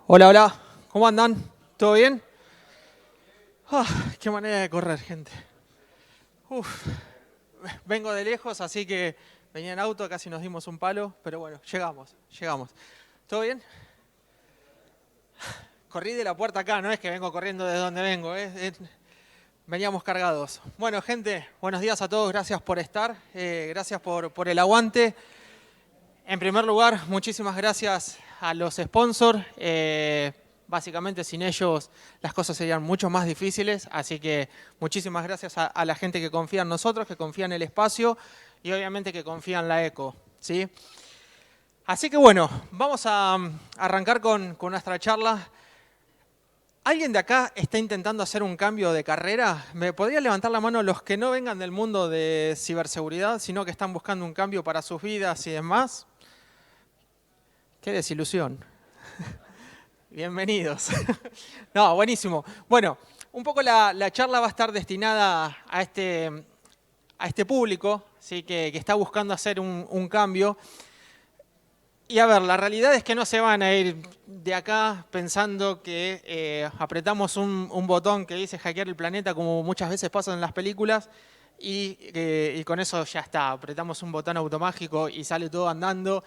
Hola, hola, ¿cómo andan? ¿Todo bien? Qué manera de correr, gente. Uf, vengo de lejos, así que venía en auto, casi nos dimos un palo, pero bueno, llegamos. ¿Todo bien? Corrí de la puerta acá, no es que vengo corriendo de donde vengo, veníamos cargados. Bueno, gente, buenos días a todos, gracias por estar, gracias por el aguante. En primer lugar, muchísimas gracias a los sponsors. Básicamente sin ellos las cosas serían mucho más difíciles, así que muchísimas gracias a la gente que confía en nosotros, que confía en el espacio y obviamente que confía en la ECO, ¿sí? Así que bueno, vamos a arrancar con nuestra charla. ¿Alguien de acá está intentando hacer un cambio de carrera? ¿Me podría levantar la mano los que no vengan del mundo de ciberseguridad, sino que están buscando un cambio para sus vidas y demás? Qué desilusión. Bienvenidos. No, buenísimo. Bueno, un poco la charla va a estar destinada a este público, ¿sí? que está buscando hacer un cambio. Y a ver, la realidad es que no se van a ir de acá pensando que apretamos un botón que dice hackear el planeta, como muchas veces pasa en las películas, y con eso ya está. Apretamos un botón automático y sale todo andando.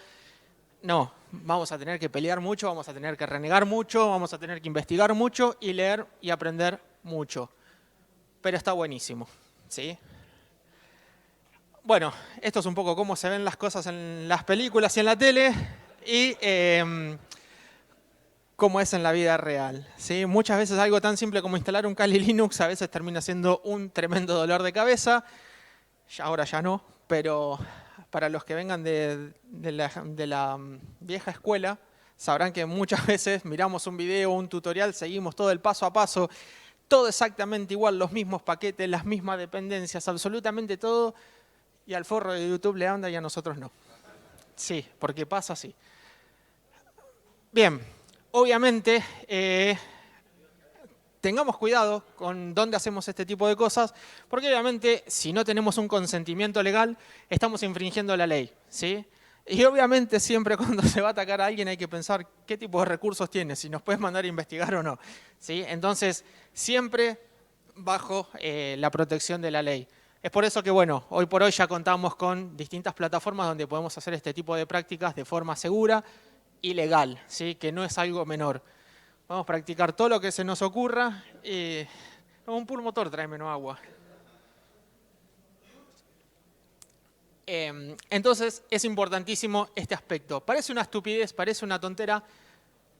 No, vamos a tener que pelear mucho, vamos a tener que renegar mucho, vamos a tener que investigar mucho y leer y aprender mucho. Pero está buenísimo, ¿sí? Bueno, esto es un poco cómo se ven las cosas en las películas y en la tele y cómo es en la vida real, ¿sí? Muchas veces algo tan simple como instalar un Kali Linux a veces termina siendo un tremendo dolor de cabeza. Ahora ya no, pero para los que vengan de la vieja escuela, sabrán que muchas veces miramos un video, un tutorial, seguimos todo el paso a paso, todo exactamente igual, los mismos paquetes, las mismas dependencias, absolutamente todo, y al forro de YouTube le anda y a nosotros no. Sí, porque pasa así. Bien, obviamente tengamos cuidado con dónde hacemos este tipo de cosas, porque obviamente si no tenemos un consentimiento legal, estamos infringiendo la ley, ¿sí? Y obviamente siempre cuando se va a atacar a alguien hay que pensar qué tipo de recursos tiene, si nos puedes mandar a investigar o no, ¿sí? Entonces, siempre bajo la protección de la ley. Es por eso que, bueno, hoy por hoy ya contamos con distintas plataformas donde podemos hacer este tipo de prácticas de forma segura y legal, ¿sí? Que no es algo menor. Vamos a practicar todo lo que se nos ocurra. Un pulmotor, tráeme no agua. Entonces es importantísimo este aspecto. Parece una estupidez, parece una tontera,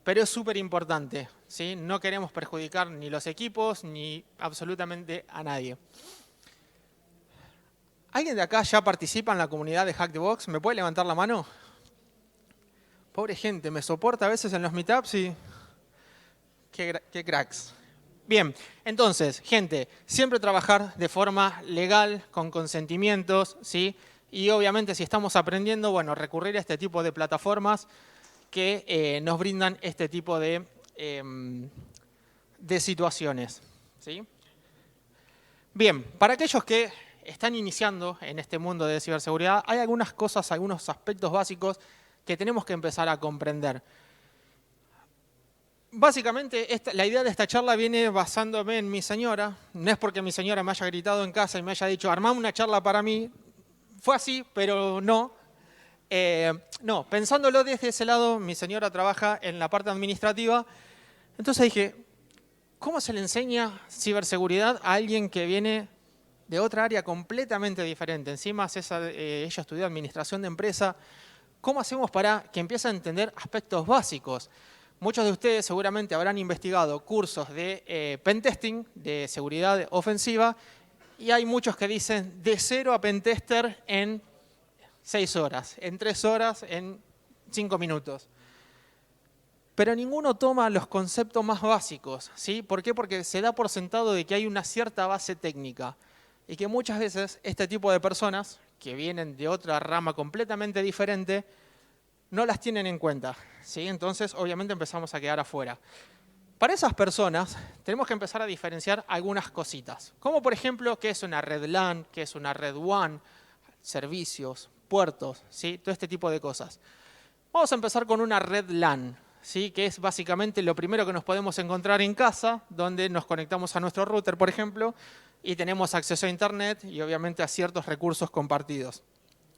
pero es súper importante, ¿sí? No queremos perjudicar ni los equipos ni absolutamente a nadie. ¿Alguien de acá ya participa en la comunidad de Hack the Box? ¿Me puede levantar la mano? Pobre gente, me soporta a veces en los meetups y... Qué cracks. Bien, entonces, gente, siempre trabajar de forma legal, con consentimientos, ¿sí? Y obviamente si estamos aprendiendo, bueno, recurrir a este tipo de plataformas que nos brindan este tipo de situaciones, ¿sí? Bien, para aquellos que están iniciando en este mundo de ciberseguridad, hay algunas cosas, algunos aspectos básicos que tenemos que empezar a comprender. Básicamente, la idea de esta charla viene basándome en mi señora. No es porque mi señora me haya gritado en casa y me haya dicho, armame una charla para mí. Fue así, pero no. No, pensándolo desde ese lado, mi señora trabaja en la parte administrativa. Entonces dije, ¿cómo se le enseña ciberseguridad a alguien que viene de otra área completamente diferente? Encima ella estudió administración de empresa. ¿Cómo hacemos para que empiece a entender aspectos básicos? Muchos de ustedes seguramente habrán investigado cursos de pentesting, de seguridad ofensiva, y hay muchos que dicen de 0 a pentester en 6 horas, en 3 horas, en 5 minutos. Pero ninguno toma los conceptos más básicos, ¿sí? ¿Por qué? Porque se da por sentado de que hay una cierta base técnica y que muchas veces este tipo de personas, que vienen de otra rama completamente diferente, no las tienen en cuenta, ¿sí? Entonces, obviamente empezamos a quedar afuera. Para esas personas, tenemos que empezar a diferenciar algunas cositas. Como por ejemplo, qué es una red LAN, qué es una red WAN, servicios, puertos, ¿sí? Todo este tipo de cosas. Vamos a empezar con una red LAN, ¿sí? Que es básicamente lo primero que nos podemos encontrar en casa, donde nos conectamos a nuestro router, por ejemplo, y tenemos acceso a Internet y obviamente a ciertos recursos compartidos.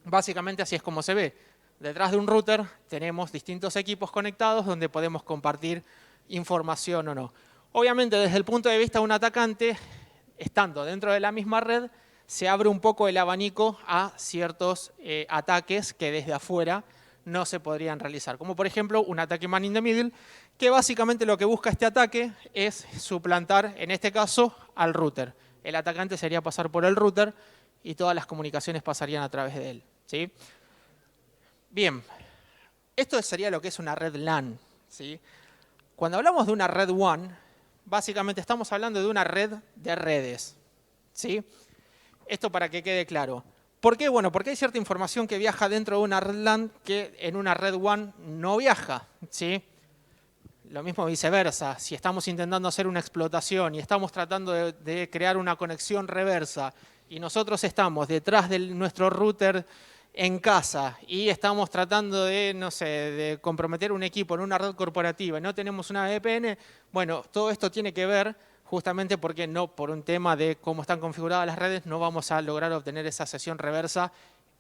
Básicamente así es como se ve. Detrás de un router tenemos distintos equipos conectados donde podemos compartir información o no. Obviamente desde el punto de vista de un atacante, estando dentro de la misma red, se abre un poco el abanico a ciertos ataques que desde afuera no se podrían realizar. Como por ejemplo un ataque man in the middle, que básicamente lo que busca este ataque es suplantar, en este caso, al router. El atacante sería pasar por el router y todas las comunicaciones pasarían a través de él, ¿sí? Bien, esto sería lo que es una red LAN, ¿sí? Cuando hablamos de una red WAN, básicamente estamos hablando de una red de redes, ¿sí? Esto para que quede claro. ¿Por qué? Bueno, porque hay cierta información que viaja dentro de una red LAN que en una red WAN no viaja, ¿sí? Lo mismo viceversa. Si estamos intentando hacer una explotación y estamos tratando de crear una conexión reversa y nosotros estamos detrás de nuestro router en casa y estamos tratando de, no sé, de comprometer un equipo en una red corporativa y no tenemos una VPN, bueno, todo esto tiene que ver justamente porque no, por un tema de cómo están configuradas las redes, no vamos a lograr obtener esa sesión reversa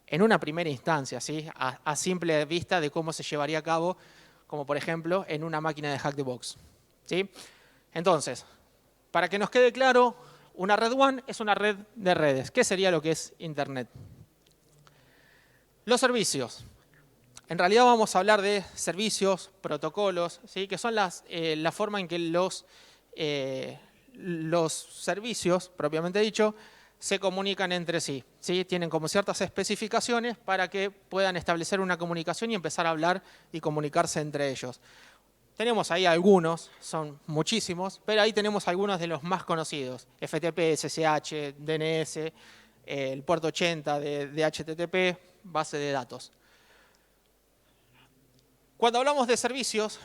en una primera instancia, ¿sí? A simple vista de cómo se llevaría a cabo, como por ejemplo en una máquina de Hack the Box, ¿sí? Entonces, para que nos quede claro, una red WAN es una red de redes. ¿Qué sería lo que es Internet? Los servicios. En realidad vamos a hablar de servicios, protocolos, ¿sí? Que son la forma en que los servicios, propiamente dicho, se comunican entre sí, ¿sí? Tienen como ciertas especificaciones para que puedan establecer una comunicación y empezar a hablar y comunicarse entre ellos. Tenemos ahí algunos, son muchísimos, pero ahí tenemos algunos de los más conocidos. FTP, SSH, DNS, el puerto 80 de HTTP, base de datos. Cuando hablamos de servicios,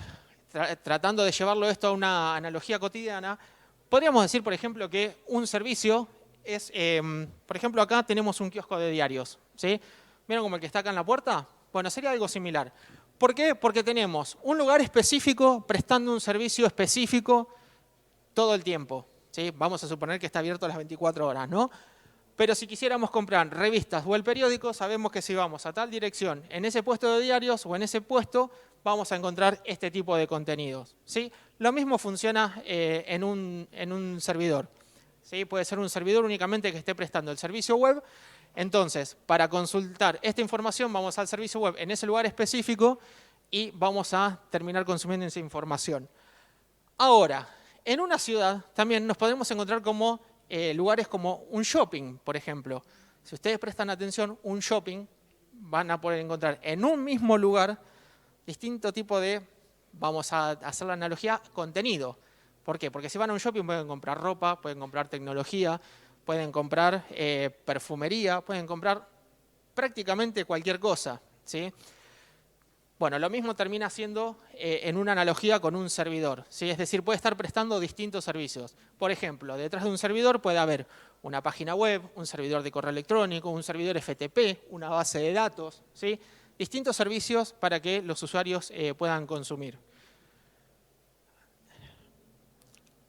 tratando de llevarlo esto a una analogía cotidiana, podríamos decir, por ejemplo, que un servicio es, por ejemplo, acá tenemos un kiosco de diarios, ¿sí? ¿Vieron como el que está acá en la puerta? Bueno, sería algo similar. ¿Por qué? Porque tenemos un lugar específico prestando un servicio específico todo el tiempo, ¿sí? Vamos a suponer que está abierto las 24 horas, ¿no? Pero si quisiéramos comprar revistas o el periódico, sabemos que si vamos a tal dirección, en ese puesto de diarios o en ese puesto, vamos a encontrar este tipo de contenidos, ¿sí? Lo mismo funciona en un servidor, ¿sí? Puede ser un servidor únicamente que esté prestando el servicio web. Entonces, para consultar esta información, vamos al servicio web en ese lugar específico y vamos a terminar consumiendo esa información. Ahora, en una ciudad también nos podemos encontrar como lugares como un shopping, por ejemplo. Si ustedes prestan atención, un shopping van a poder encontrar en un mismo lugar distinto tipo de, vamos a hacer la analogía, contenido. ¿Por qué? Porque si van a un shopping pueden comprar ropa, pueden comprar tecnología, pueden comprar perfumería, pueden comprar prácticamente cualquier cosa, ¿sí? Bueno, lo mismo termina siendo en una analogía con un servidor, ¿sí? Es decir, puede estar prestando distintos servicios. Por ejemplo, detrás de un servidor puede haber una página web, un servidor de correo electrónico, un servidor FTP, una base de datos, ¿sí? Distintos servicios para que los usuarios puedan consumir.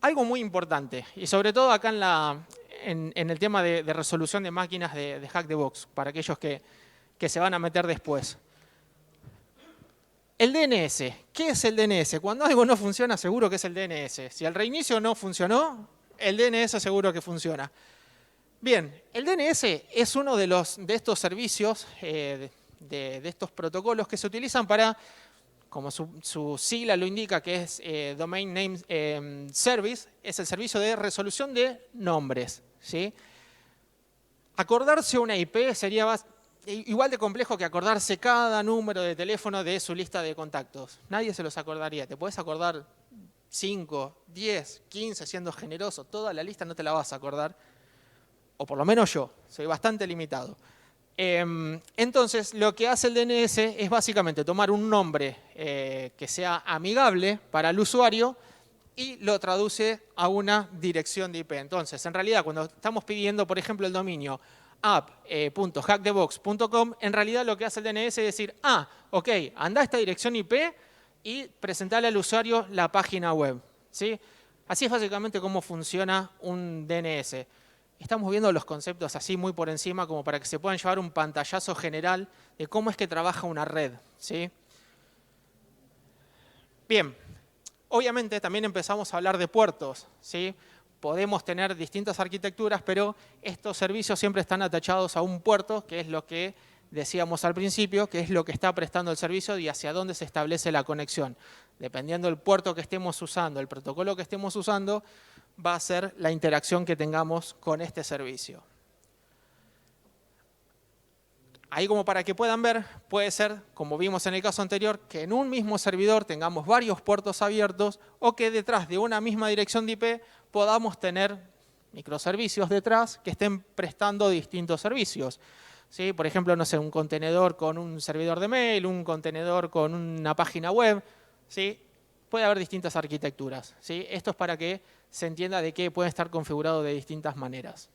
Algo muy importante, y sobre todo acá en el tema de resolución de máquinas de Hack the Box, para aquellos que se van a meter después. El DNS. ¿Qué es el DNS? Cuando algo no funciona, seguro que es el DNS. Si el reinicio no funcionó, el DNS seguro que funciona. Bien, el DNS es uno de estos servicios, de estos protocolos que se utilizan para, como su sigla lo indica, que es Domain Name Service, es el servicio de resolución de nombres, ¿sí? Acordarse una IP sería igual de complejo que acordarse cada número de teléfono de su lista de contactos. Nadie se los acordaría. Te puedes acordar 5, 10, 15 siendo generoso. Toda la lista no te la vas a acordar. O por lo menos yo. Soy bastante limitado. Entonces, lo que hace el DNS es básicamente tomar un nombre que sea amigable para el usuario y lo traduce a una dirección de IP. Entonces, en realidad, cuando estamos pidiendo, por ejemplo, el dominio app.hackthebox.com, en realidad lo que hace el DNS es decir, ok, anda a esta dirección IP y presentarle al usuario la página web, ¿sí? Así es básicamente cómo funciona un DNS. Estamos viendo los conceptos así muy por encima como para que se puedan llevar un pantallazo general de cómo es que trabaja una red, ¿sí? Bien, obviamente también empezamos a hablar de puertos, ¿sí? Podemos tener distintas arquitecturas, pero estos servicios siempre están atachados a un puerto, que es lo que decíamos al principio, que es lo que está prestando el servicio y hacia dónde se establece la conexión. Dependiendo del puerto que estemos usando, el protocolo que estemos usando, va a ser la interacción que tengamos con este servicio. Ahí como para que puedan ver, puede ser, como vimos en el caso anterior, que en un mismo servidor tengamos varios puertos abiertos o que detrás de una misma dirección de IP podamos tener microservicios detrás que estén prestando distintos servicios. ¿Sí? Por ejemplo, no sé, un contenedor con un servidor de mail, un contenedor con una página web. ¿Sí? Puede haber distintas arquitecturas. ¿Sí? Esto es para que se entienda de que puede estar configurado de distintas maneras.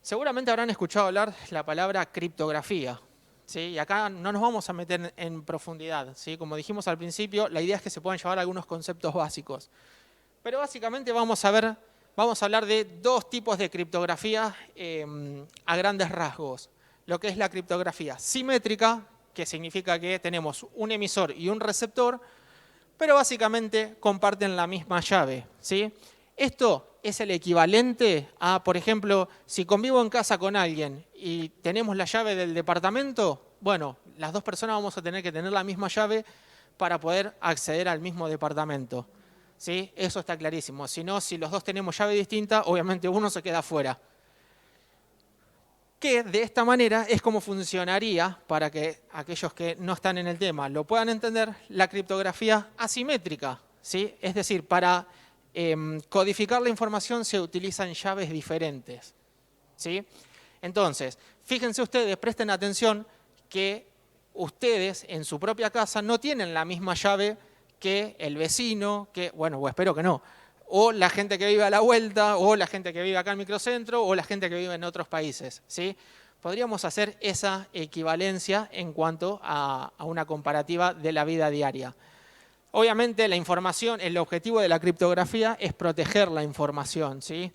Seguramente habrán escuchado hablar la palabra criptografía, ¿sí? Y acá no nos vamos a meter en profundidad, ¿sí? Como dijimos al principio, la idea es que se puedan llevar algunos conceptos básicos. Pero básicamente vamos a hablar de dos tipos de criptografía a grandes rasgos. Lo que es la criptografía simétrica, que significa que tenemos un emisor y un receptor, pero básicamente comparten la misma llave, ¿sí? Esto es el equivalente a, por ejemplo, si convivo en casa con alguien y tenemos la llave del departamento, bueno, las dos personas vamos a tener que tener la misma llave para poder acceder al mismo departamento, ¿sí? Eso está clarísimo. Si no, si los dos tenemos llave distinta, obviamente uno se queda fuera. Que de esta manera es como funcionaría, para que aquellos que no están en el tema lo puedan entender, la criptografía asimétrica, ¿sí? Es decir, para codificar la información se utilizan llaves diferentes, ¿sí? Entonces, fíjense ustedes, presten atención que ustedes en su propia casa no tienen la misma llave que el vecino, bueno, o espero que no, o la gente que vive a la vuelta, o la gente que vive acá en microcentro, o la gente que vive en otros países, ¿sí? Podríamos hacer esa equivalencia en cuanto a una comparativa de la vida diaria. Obviamente la información, el objetivo de la criptografía es proteger la información, ¿sí?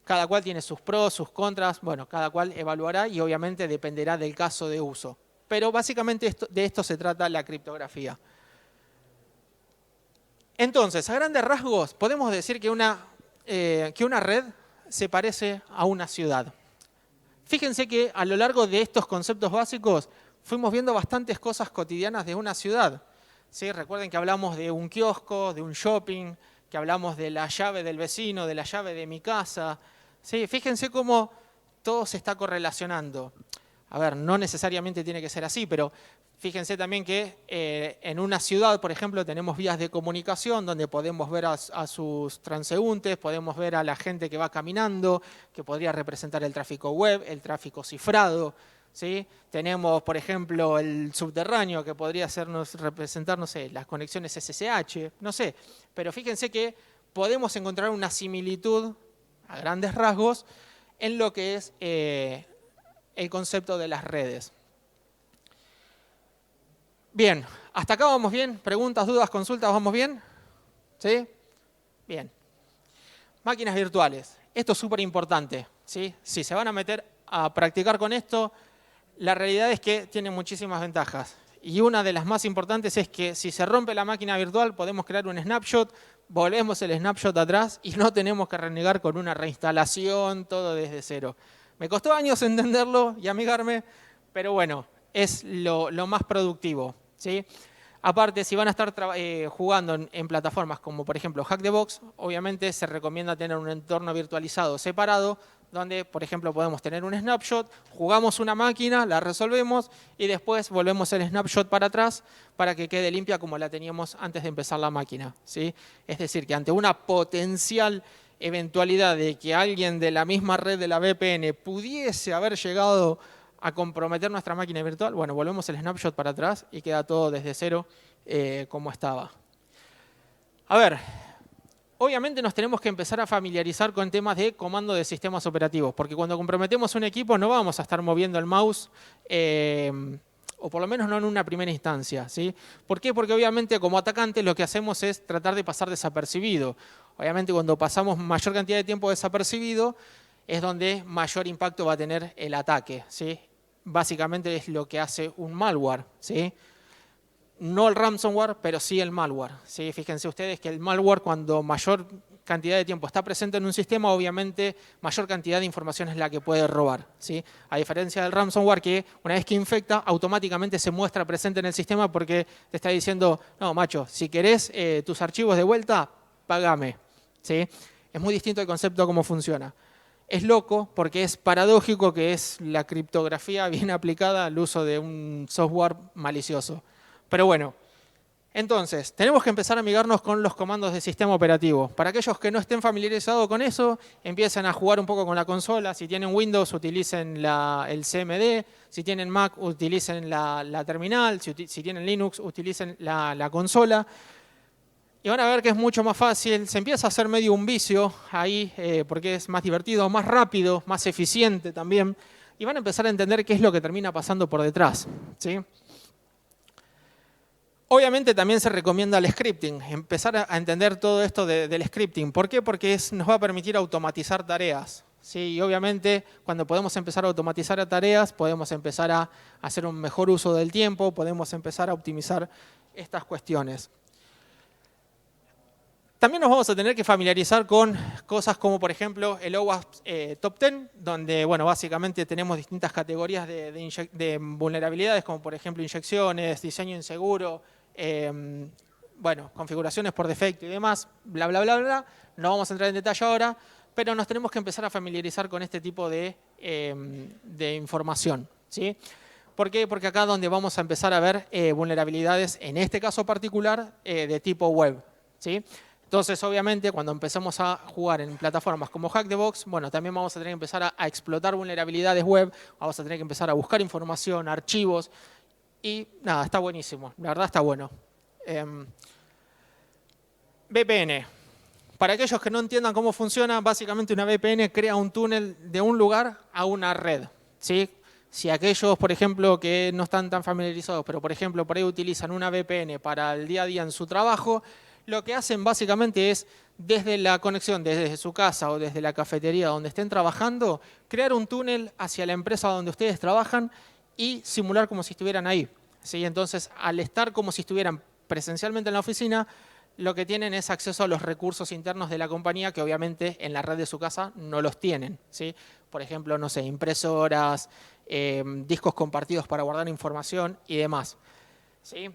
Cada cual tiene sus pros, sus contras, bueno, cada cual evaluará y obviamente dependerá del caso de uso. Pero básicamente de esto se trata la criptografía. Entonces, a grandes rasgos, podemos decir que una red se parece a una ciudad. Fíjense que a lo largo de estos conceptos básicos fuimos viendo bastantes cosas cotidianas de una ciudad. ¿Sí? Recuerden que hablamos de un kiosco, de un shopping, que hablamos de la llave del vecino, de la llave de mi casa. ¿Sí? Fíjense cómo todo se está correlacionando. A ver, no necesariamente tiene que ser así, pero fíjense también que en una ciudad, por ejemplo, tenemos vías de comunicación donde podemos ver a sus transeúntes, podemos ver a la gente que va caminando, que podría representar el tráfico web, el tráfico cifrado. ¿Sí? Tenemos, por ejemplo, el subterráneo que podría representar, no sé, las conexiones SSH, no sé. Pero fíjense que podemos encontrar una similitud a grandes rasgos en lo que es el concepto de las redes. Bien, hasta acá vamos bien. ¿Preguntas, dudas, consultas? ¿Vamos bien? ¿Sí? Bien. Máquinas virtuales. Esto es súper importante, ¿sí? Si se van a meter a practicar con esto, la realidad es que tiene muchísimas ventajas. Y una de las más importantes es que si se rompe la máquina virtual podemos crear un snapshot, volvemos el snapshot atrás y no tenemos que renegar con una reinstalación, todo desde cero. Me costó años entenderlo y amigarme, pero bueno, es lo más productivo, ¿sí? Aparte, si van a estar jugando en plataformas como por ejemplo Hack the Box, obviamente se recomienda tener un entorno virtualizado separado, donde, por ejemplo, podemos tener un snapshot, jugamos una máquina, la resolvemos y después volvemos el snapshot para atrás para que quede limpia como la teníamos antes de empezar la máquina, ¿sí? Es decir, que ante una potencial eventualidad de que alguien de la misma red de la VPN pudiese haber llegado a comprometer nuestra máquina virtual, bueno, volvemos el snapshot para atrás y queda todo desde cero como estaba. A ver, obviamente nos tenemos que empezar a familiarizar con temas de comando de sistemas operativos, porque cuando comprometemos un equipo no vamos a estar moviendo el mouse o por lo menos no en una primera instancia, ¿sí? ¿Por qué? Porque obviamente como atacante lo que hacemos es tratar de pasar desapercibido. Obviamente cuando pasamos mayor cantidad de tiempo desapercibido es donde mayor impacto va a tener el ataque, ¿sí? Básicamente es lo que hace un malware, ¿sí? No el ransomware, pero sí el malware, ¿sí? Fíjense ustedes que el malware, cuando mayor cantidad de tiempo está presente en un sistema, obviamente mayor cantidad de información es la que puede robar, ¿sí? A diferencia del ransomware, que una vez que infecta, automáticamente se muestra presente en el sistema porque te está diciendo, no, macho, si querés tus archivos de vuelta, págame, ¿sí? Es muy distinto el concepto de cómo funciona. Es loco porque es paradójico que es la criptografía bien aplicada al uso de un software malicioso. Pero bueno, entonces, tenemos que empezar a amigarnos con los comandos de sistema operativo. Para aquellos que no estén familiarizados con eso, empiecen a jugar un poco con la consola. Si tienen Windows, utilicen el CMD. Si tienen Mac, utilicen la terminal. Si tienen Linux, utilicen la consola. Y van a ver que es mucho más fácil. Se empieza a hacer medio un vicio ahí, porque es más divertido, más rápido, más eficiente también. Y van a empezar a entender qué es lo que termina pasando por detrás, ¿sí? Obviamente también se recomienda el scripting, empezar a entender todo esto del scripting. ¿Por qué? Porque nos va a permitir automatizar tareas, ¿sí? Y obviamente cuando podemos empezar a automatizar tareas, podemos empezar a hacer un mejor uso del tiempo, podemos empezar a optimizar estas cuestiones. También nos vamos a tener que familiarizar con cosas como, por ejemplo, el OWASP Top 10, donde, bueno, básicamente tenemos distintas categorías de vulnerabilidades, como por ejemplo inyecciones, diseño inseguro, bueno, configuraciones por defecto y demás, bla, bla, bla, bla. No vamos a entrar en detalle ahora, pero nos tenemos que empezar a familiarizar con este tipo de información, ¿sí? ¿Por qué? Porque acá es donde vamos a empezar a ver vulnerabilidades, en este caso particular, de tipo web, ¿sí? Entonces, obviamente, cuando empecemos a jugar en plataformas como Hack the Box, bueno, también vamos a tener que empezar a explotar vulnerabilidades web, vamos a tener que empezar a buscar información, archivos, y nada, está buenísimo, la verdad está bueno. VPN. Para aquellos que no entiendan cómo funciona, básicamente una VPN crea un túnel de un lugar a una red, ¿sí? Si aquellos, por ejemplo, que no están tan familiarizados, pero por ejemplo, por ahí utilizan una VPN para el día a día en su trabajo, lo que hacen básicamente es, desde la conexión, desde su casa o desde la cafetería donde estén trabajando, crear un túnel hacia la empresa donde ustedes trabajan y simular como si estuvieran ahí, ¿sí? Entonces, al estar como si estuvieran presencialmente en la oficina, lo que tienen es acceso a los recursos internos de la compañía que obviamente en la red de su casa no los tienen, ¿sí? Por ejemplo, no sé, impresoras, discos compartidos para guardar información y demás, ¿sí?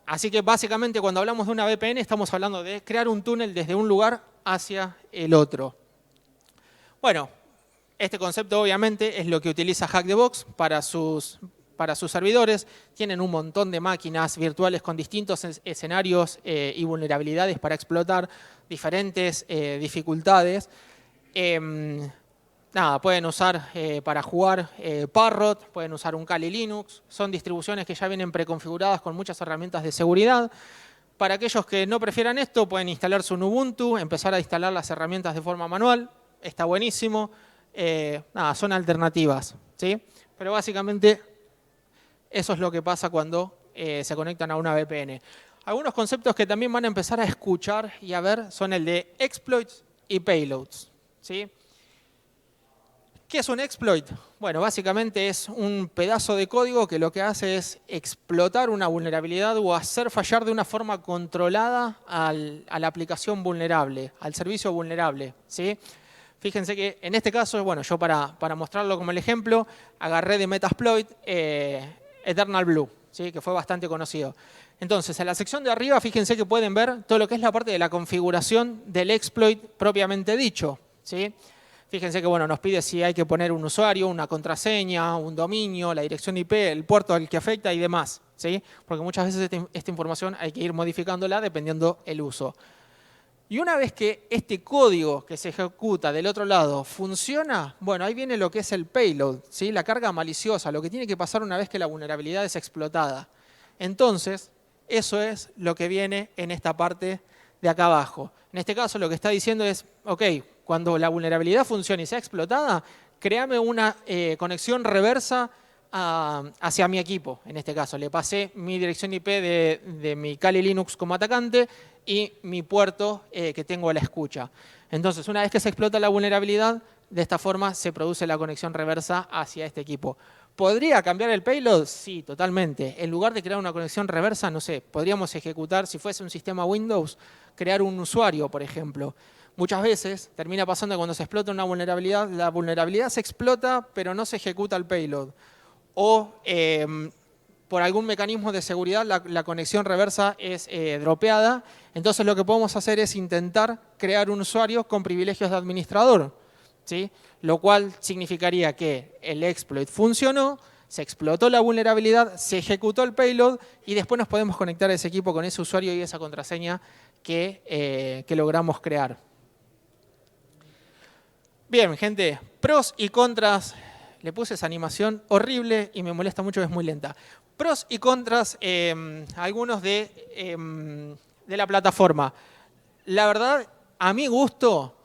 Así que básicamente cuando hablamos de una VPN estamos hablando de crear un túnel desde un lugar hacia el otro. Bueno, este concepto obviamente es lo que utiliza Hack the Box para sus servidores. Tienen un montón de máquinas virtuales con distintos escenarios y vulnerabilidades para explotar diferentes dificultades. Nada, pueden usar para jugar Parrot, pueden usar un Kali Linux. Son distribuciones que ya vienen preconfiguradas con muchas herramientas de seguridad. Para aquellos que no prefieran esto, pueden instalarse un Ubuntu, empezar a instalar las herramientas de forma manual. Está buenísimo. Nada, son alternativas, ¿sí? Pero básicamente eso es lo que pasa cuando se conectan a una VPN. Algunos conceptos que también van a empezar a escuchar y a ver son el de exploits y payloads, ¿sí? ¿Qué es un exploit? Bueno, básicamente es un pedazo de código que lo que hace es explotar una vulnerabilidad o hacer fallar de una forma controlada a la aplicación vulnerable, al servicio vulnerable, ¿sí? Fíjense que en este caso, bueno, yo para mostrarlo como el ejemplo, agarré de Metasploit Eternal Blue, ¿sí? Que fue bastante conocido. Entonces, en la sección de arriba, fíjense que pueden ver todo lo que es la parte de la configuración del exploit propiamente dicho, ¿sí? Fíjense que bueno, nos pide si hay que poner un usuario, una contraseña, un dominio, la dirección IP, el puerto al que afecta y demás, ¿sí? Porque muchas veces esta información hay que ir modificándola dependiendo el uso. Y una vez que este código que se ejecuta del otro lado funciona, bueno, ahí viene lo que es el payload, ¿sí? La carga maliciosa, lo que tiene que pasar una vez que la vulnerabilidad es explotada. Entonces, eso es lo que viene en esta parte de acá abajo. En este caso lo que está diciendo es, ok, cuando la vulnerabilidad funcione y sea explotada, créame una conexión reversa hacia mi equipo, en este caso. Le pasé mi dirección IP de mi Kali Linux como atacante y mi puerto que tengo a la escucha. Entonces, una vez que se explota la vulnerabilidad, de esta forma se produce la conexión reversa hacia este equipo. ¿Podría cambiar el payload? Sí, totalmente. En lugar de crear una conexión reversa, no sé, podríamos ejecutar, si fuese un sistema Windows, crear un usuario, por ejemplo. Muchas veces termina pasando que cuando se explota una vulnerabilidad, la vulnerabilidad se explota, pero no se ejecuta el payload. O por algún mecanismo de seguridad la conexión reversa es dropeada. Entonces lo que podemos hacer es intentar crear un usuario con privilegios de administrador, ¿sí? Lo cual significaría que el exploit funcionó, se explotó la vulnerabilidad, se ejecutó el payload y después nos podemos conectar a ese equipo con ese usuario y esa contraseña que logramos crear. Bien, gente, pros y contras. Le puse esa animación horrible y me molesta mucho, es muy lenta. Pros y contras, algunos de la plataforma. La verdad, a mi gusto,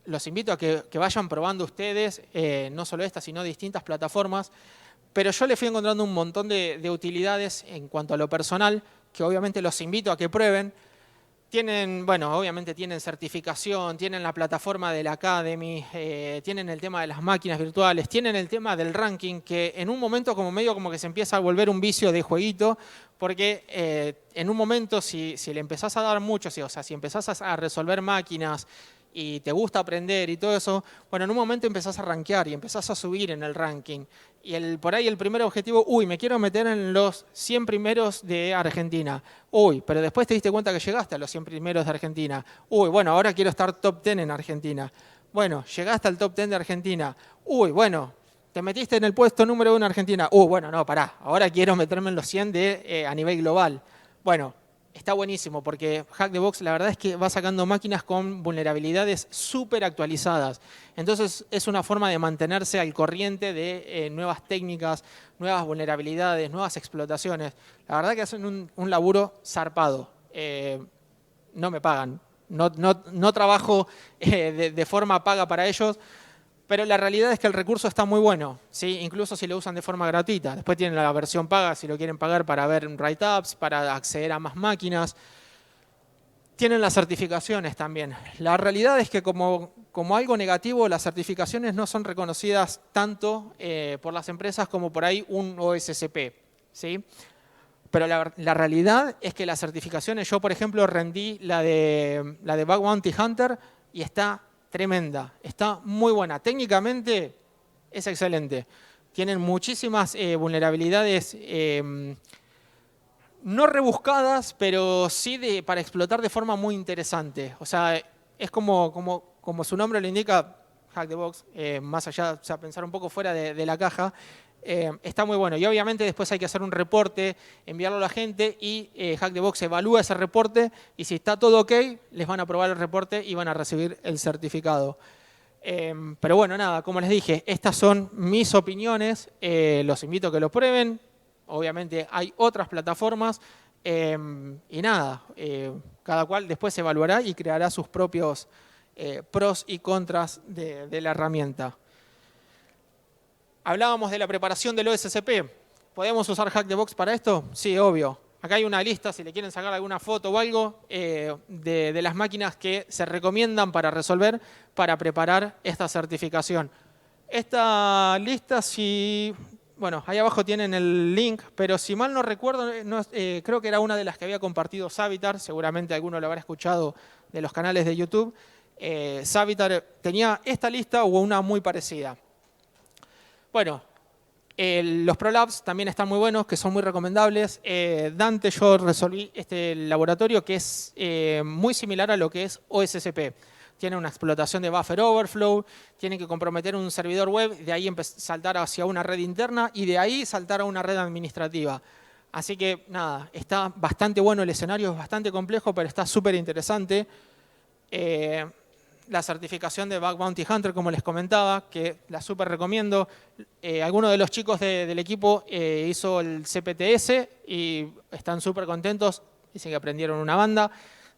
los invito a que vayan probando ustedes, no solo esta, sino distintas plataformas, pero yo le fui encontrando un montón de utilidades en cuanto a lo personal, que obviamente los invito a que prueben. Tienen, bueno, obviamente tienen certificación, tienen la plataforma de la Academy, tienen el tema de las máquinas virtuales, tienen el tema del ranking, que en un momento como medio como que se empieza a volver un vicio de jueguito, porque en un momento si le empezás a dar mucho, o sea, si empezás a resolver máquinas y te gusta aprender y todo eso, bueno, en un momento empezás a rankear y empezás a subir en el ranking. Y por ahí el primer objetivo, uy, me quiero meter en los 100 primeros de Argentina. Uy, pero después te diste cuenta que llegaste a los 100 primeros de Argentina. Uy, bueno, ahora quiero estar top 10 en Argentina. Bueno, llegaste al top 10 de Argentina. Uy, bueno, te metiste en el puesto número 1 en Argentina. Bueno, no, pará, ahora quiero meterme en los 100 a nivel global. Bueno, está buenísimo porque Hack the Box la verdad es que va sacando máquinas con vulnerabilidades súper actualizadas. Entonces es una forma de mantenerse al corriente de nuevas técnicas, nuevas vulnerabilidades, nuevas explotaciones. La verdad que hacen un laburo zarpado. No me pagan, no trabajo de forma paga para ellos, pero la realidad es que el recurso está muy bueno, ¿sí? Incluso si lo usan de forma gratuita. Después tienen la versión paga si lo quieren pagar para ver write-ups, para acceder a más máquinas. Tienen las certificaciones también. La realidad es que como algo negativo, las certificaciones no son reconocidas tanto por las empresas como por ahí un OSCP, ¿sí? Pero la realidad es que las certificaciones, yo por ejemplo rendí la de Bug Bounty Hunter y está tremenda, está muy buena. Técnicamente es excelente. Tienen muchísimas vulnerabilidades no rebuscadas, pero sí para explotar de forma muy interesante. O sea, es como su nombre lo indica, Hack the Box, más allá, o sea, pensar un poco fuera de la caja. Está muy bueno y obviamente después hay que hacer un reporte, enviarlo a la gente y Hack the Box evalúa ese reporte y si está todo ok, les van a aprobar el reporte y van a recibir el certificado. Pero bueno, nada, como les dije, estas son mis opiniones, los invito a que lo prueben, obviamente hay otras plataformas y nada, cada cual después evaluará y creará sus propios pros y contras de la herramienta. Hablábamos de la preparación del OSCP. ¿Podemos usar Hack the Box para esto? Sí, obvio. Acá hay una lista, si le quieren sacar alguna foto o algo, de las máquinas que se recomiendan para resolver, para preparar esta certificación. Esta lista, bueno, ahí abajo tienen el link, pero si mal no recuerdo, creo que era una de las que había compartido Savitar, seguramente alguno lo habrá escuchado de los canales de YouTube. Savitar tenía esta lista o una muy parecida. Bueno, los ProLabs también están muy buenos, que son muy recomendables. Dante, yo resolví este laboratorio que es muy similar a lo que es OSCP. Tiene una explotación de buffer overflow, tiene que comprometer un servidor web, de ahí saltar hacia una red interna y de ahí saltar a una red administrativa. Así que nada, está bastante bueno el escenario, es bastante complejo, pero está súper interesante. La certificación de Bug Bounty Hunter, como les comentaba, que la súper recomiendo. Algunos de los chicos del equipo hizo el CPTS y están súper contentos. Dicen que aprendieron una banda.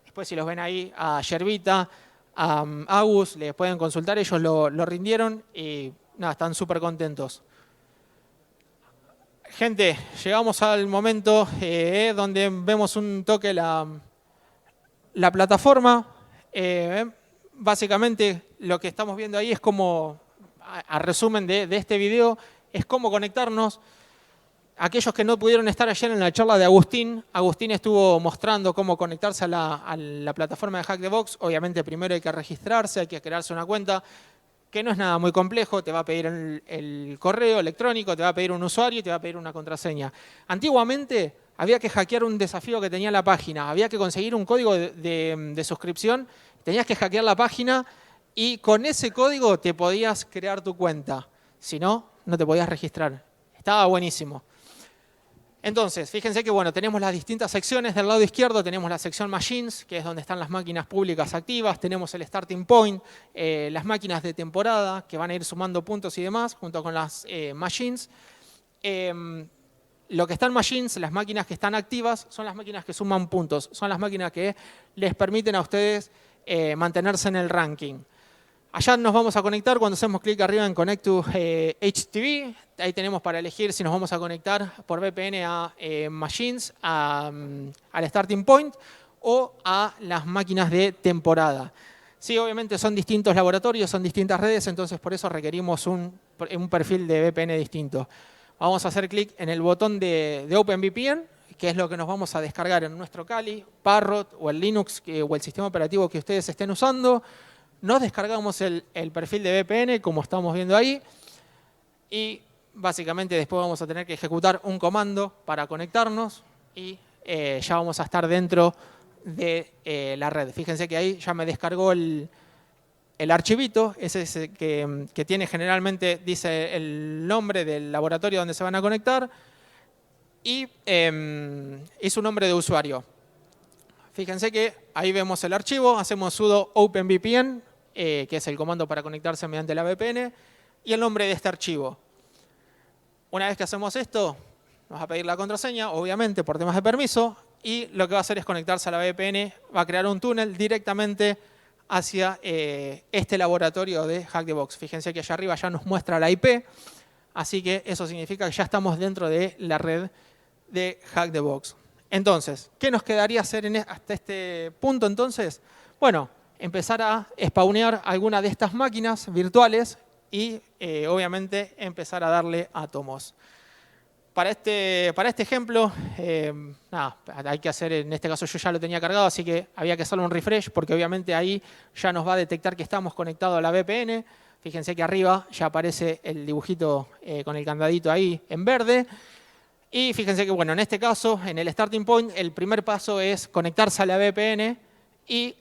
Después, si los ven ahí, a Yerbita, a Agus, les pueden consultar. Ellos lo rindieron y nada, están súper contentos. Gente, llegamos al momento donde vemos un toque la plataforma. Básicamente lo que estamos viendo ahí es como, a resumen de este video, es cómo conectarnos. Aquellos que no pudieron estar ayer en la charla de Agustín, Agustín estuvo mostrando cómo conectarse a la plataforma de Hack the Box. Obviamente primero hay que registrarse, hay que crearse una cuenta, que no es nada muy complejo, te va a pedir el correo electrónico, te va a pedir un usuario y te va a pedir una contraseña. Antiguamente había que hackear un desafío que tenía la página, había que conseguir un código de suscripción, tenías que hackear la página y con ese código te podías crear tu cuenta. Si no, no te podías registrar. Estaba buenísimo. Entonces, fíjense que bueno, tenemos las distintas secciones. Del lado izquierdo tenemos la sección Machines, que es donde están las máquinas públicas activas. Tenemos el Starting Point, las máquinas de temporada, que van a ir sumando puntos y demás, junto con las Machines. Lo que están Machines, las máquinas que están activas, son las máquinas que suman puntos. Son las máquinas que les permiten a ustedes mantenerse en el ranking. Allá nos vamos a conectar cuando hacemos clic arriba en Connect to HTTP. Ahí tenemos para elegir si nos vamos a conectar por VPN a Machines, al Starting Point o a las máquinas de temporada. Sí, obviamente son distintos laboratorios, son distintas redes, entonces por eso requerimos un perfil de VPN distinto. Vamos a hacer clic en el botón de OpenVPN, que es lo que nos vamos a descargar en nuestro Kali, Parrot o el Linux o el sistema operativo que ustedes estén usando. Nos descargamos el perfil de VPN, como estamos viendo ahí, y básicamente después vamos a tener que ejecutar un comando para conectarnos y ya vamos a estar dentro de la red. Fíjense que ahí ya me descargó el archivito, ese es el que tiene generalmente, dice el nombre del laboratorio donde se van a conectar y su nombre de usuario. Fíjense que ahí vemos el archivo, hacemos sudo openvpn, que es el comando para conectarse mediante la VPN, y el nombre de este archivo. Una vez que hacemos esto, nos va a pedir la contraseña, obviamente por temas de permiso, y lo que va a hacer es conectarse a la VPN, va a crear un túnel directamente hacia este laboratorio de Hack the Box. Fíjense que allá arriba ya nos muestra la IP, así que eso significa que ya estamos dentro de la red de Hack the Box. Entonces, ¿qué nos quedaría hacer hasta este punto entonces? Bueno, empezar a spawnear alguna de estas máquinas virtuales y obviamente empezar a darle átomos. Para este ejemplo, nada, hay que hacer, en este caso yo ya lo tenía cargado, así que había que hacerle un refresh porque obviamente ahí ya nos va a detectar que estamos conectados a la VPN. Fíjense que arriba ya aparece el dibujito con el candadito ahí en verde. Y fíjense que, bueno, en este caso, en el Starting Point, el primer paso es conectarse a la VPN y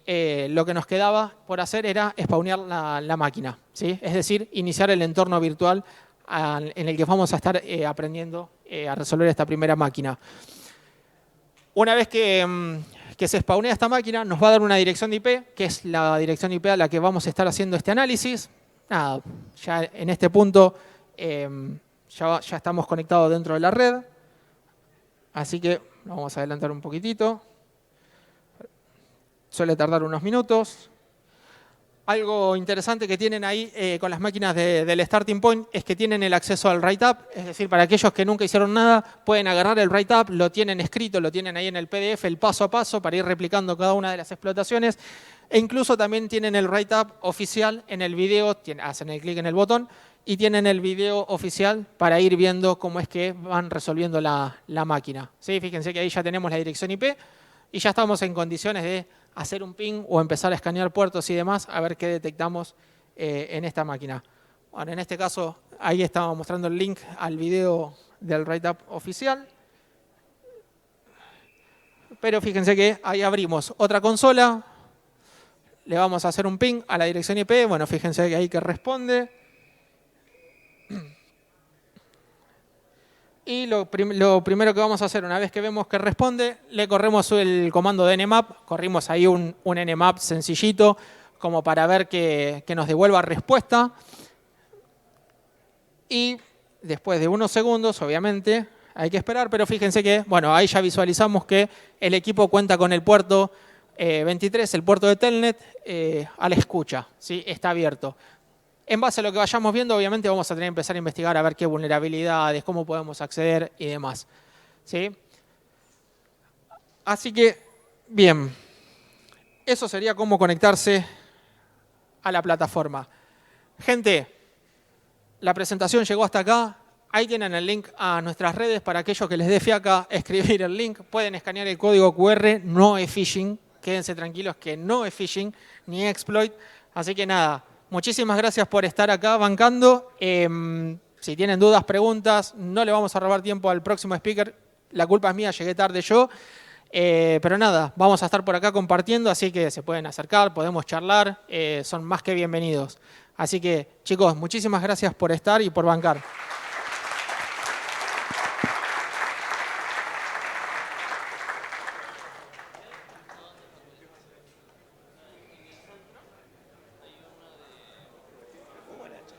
lo que nos quedaba por hacer era spawnear la máquina, ¿sí? Es decir, iniciar el entorno virtual en el que vamos a estar aprendiendo a resolver esta primera máquina. Una vez que se spawnea esta máquina, nos va a dar una dirección de IP, que es la dirección IP a la que vamos a estar haciendo este análisis. Nada, ya en este punto ya estamos conectados dentro de la red. Así que vamos a adelantar un poquitito. Suele tardar unos minutos. Algo interesante que tienen ahí con las máquinas del Starting Point es que tienen el acceso al write-up. Es decir, para aquellos que nunca hicieron nada, pueden agarrar el write-up, lo tienen escrito, lo tienen ahí en el PDF, el paso a paso para ir replicando cada una de las explotaciones. E incluso también tienen el write-up oficial en el video, hacen el clic en el botón y tienen el video oficial para ir viendo cómo es que van resolviendo la máquina. ¿Sí? Fíjense que ahí ya tenemos la dirección IP y ya estamos en condiciones de hacer un ping o empezar a escanear puertos y demás a ver qué detectamos en esta máquina. Bueno, en este caso, ahí estamos mostrando el link al video del write-up oficial. Pero fíjense que ahí abrimos otra consola, le vamos a hacer un ping a la dirección IP, bueno, fíjense que ahí que responde. Y lo primero que vamos a hacer, una vez que vemos que responde, le corremos el comando de nmap, corrimos ahí un nmap sencillito, como para ver que nos devuelva respuesta. Y después de unos segundos, obviamente, hay que esperar, pero fíjense que, bueno, ahí ya visualizamos que el equipo cuenta con el puerto 23, el puerto de Telnet, a la escucha, ¿sí? Está abierto. En base a lo que vayamos viendo, obviamente vamos a tener que empezar a investigar a ver qué vulnerabilidades, cómo podemos acceder y demás. ¿Sí? Así que, bien, eso sería cómo conectarse a la plataforma. Gente, la presentación llegó hasta acá. Ahí tienen el link a nuestras redes para aquellos que les dé fiaca escribir el link. Pueden escanear el código QR, no es phishing. Quédense tranquilos que no es phishing ni exploit. Así que nada, muchísimas gracias por estar acá bancando. Si tienen dudas, preguntas, no le vamos a robar tiempo al próximo speaker. La culpa es mía, llegué tarde yo. Pero nada, vamos a estar por acá compartiendo, así que se pueden acercar, podemos charlar. Son más que bienvenidos. Así que, chicos, muchísimas gracias por estar y por bancar.